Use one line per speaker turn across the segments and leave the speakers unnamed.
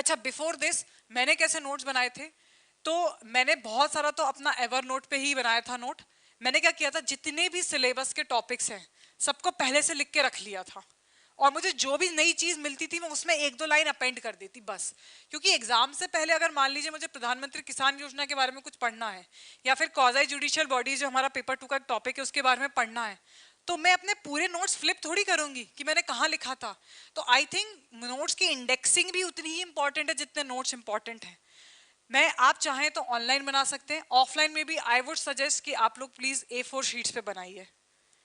अच्छा, before this मैंने कैसे नोट्स बनाए थे? तो मैंने बहुत सारा तो अपना एवर नोट पे ही बनाया था नोट। मैंने क्या किया था, जितने भी सिलेबस के टॉपिक्स हैं सबको पहले से लिख के रख लिया था, और मुझे जो भी नई चीज मिलती थी मैं उसमें एक दो लाइन अपेंड कर देती बस। क्योंकि एग्जाम से पहले अगर मान लीजिए मुझे प्रधानमंत्री किसान योजना के बारे में कुछ पढ़ना है, या फिर क्वाज़ी जुडिशियल बॉडी जो हमारा पेपर 2 का टॉपिक है उसके बारे में पढ़ना है, तो मैं अपने पूरे नोट्स फ्लिप थोड़ी करूंगी कि मैंने कहाँ लिखा था। तो आई थिंक नोट्स की इंडेक्सिंग भी उतनी ही इंपॉर्टेंट है जितने नोट्स इंपॉर्टेंट हैं। मैं, आप चाहें तो ऑनलाइन बना सकते हैं, ऑफलाइन में भी आई वुड सजेस्ट कि आप लोग प्लीज A4 शीट्स पे बनाइए,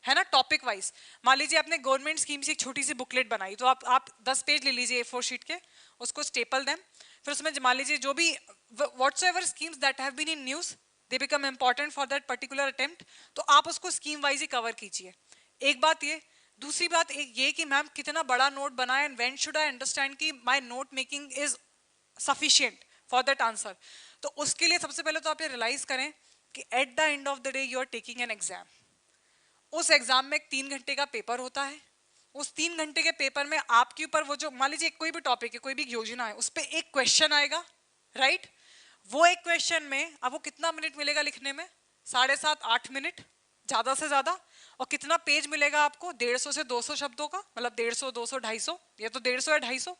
है ना, टॉपिक वाइज। मान लीजिए आपने गवर्नमेंट स्कीम से एक छोटी सी बुकलेट बनाई, तो आप 10 पेज ले लीजिए A4 शीट के, उसको स्टेपल दें, फिर उसमें मान लीजिए जो भी whatsoever schemes that have been in news, they become important for that particular attempt, तो आप उसको स्कीम वाइज ही कवर कीजिए। एक बात ये। दूसरी बात एक ये कि मैम कितना बड़ा नोट बनाए, and when should I understand कि my note making is sufficient for that answer. तो उसके लिए सबसे पहले तो आप ये रियलाइज करें कि at the end of the day you are taking an exam. उस एग्जाम में एक 3 घंटे का पेपर होता है। उस 3 घंटे के पेपर में आपके ऊपर वो जो मान लीजिए कोई भी टॉपिक है, कोई भी योजना है, उस पर एक क्वेश्चन आएगा, राइट? वो एक क्वेश्चन में अब वो कितना मिनट मिलेगा लिखने में? 7.5-8 मिनट ज्यादा से ज्यादा। और कितना पेज मिलेगा आपको? 150 से 200 शब्दों का, मतलब 150, 200, 250, या तो 150 या 250।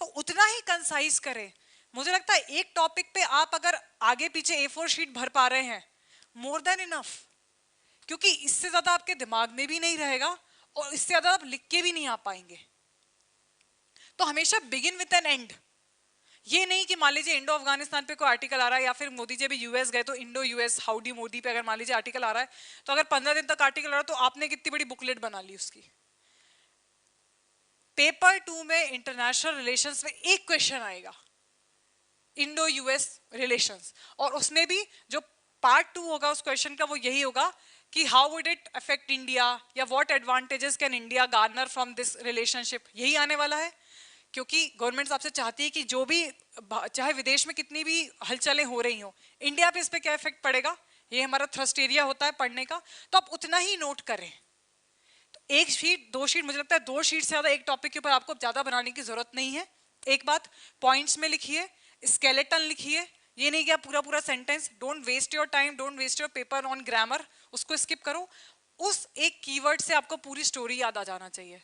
तो उतना ही कंसाइज करें। मुझे लगता है एक टॉपिक पे आप अगर आगे पीछे A4 शीट भर पा रहे हैं, मोर देन इनफ। क्योंकि इससे ज्यादा आपके दिमाग में भी नहीं रहेगा, और इससे ज्यादा आप लिख के भी नहीं आ पाएंगे। तो हमेशा बिगिन विद एन एंड। ये नहीं कि मान लीजिए इंडो अफगानिस्तान पे कोई आर्टिकल आ रहा है, या फिर मोदी जी भी यूएस गए तो इंडो यूएस हाउडी मोदी पे अगर मान लीजिए आर्टिकल आ रहा है, तो अगर 15 दिन तक आर्टिकल आ रहा है तो आपने कितनी बड़ी बुकलेट बना ली उसकी। पेपर 2 में इंटरनेशनल रिलेशंस में एक क्वेश्चन आएगा, इंडो यूएस रिलेशंस, और उसमें भी जो पार्ट 2 होगा उस क्वेश्चन का वो यही होगा कि how would it affect India, या what advantages can India garner from this relationship, यही आने वाला है। क्योंकि गवर्नमेंट आपसे चाहती है कि जो भी, चाहे विदेश में कितनी भी हलचलें हो रही हो, इंडिया पे इस पे क्या इफेक्ट पड़ेगा, ये हमारा थ्रस्ट एरिया होता है पढ़ने का। तो आप उतना ही नोट करें। तो एक शीट, 2 शीट, मुझे लगता है 2 शीट से ज्यादा एक टॉपिक के ऊपर आपको ज्यादा बनाने की जरूरत नहीं है। एक बात, पॉइंट्स में लिखिए, स्केलेटन लिखिए, ये नहीं कि आप पूरा पूरा sentence. Don't waste your time, don't waste your paper on grammar, उसको स्किप करो। उस एक कीवर्ड से आपको पूरी स्टोरी याद आ जाना चाहिए।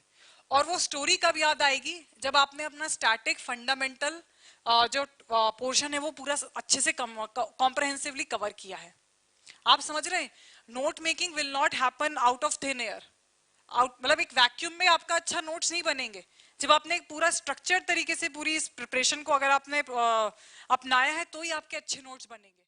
और वो स्टोरी कब याद आएगी? जब आपने अपना स्टैटिक फंडामेंटल जो पोर्शन है वो पूरा अच्छे से कॉम्प्रहेंसिवली कवर किया है। आप समझ रहे हैं? Note making will not happen out of thin air. Out मतलब एक वैक्यूम में आपका अच्छा नोट्स नहीं बनेंगे। जब आपने एक पूरा स्ट्रक्चर तरीके से पूरी इस प्रिपरेशन को अगर आपने अपनाया है, तो ही आपके अच्छे नोट्स बनेंगे।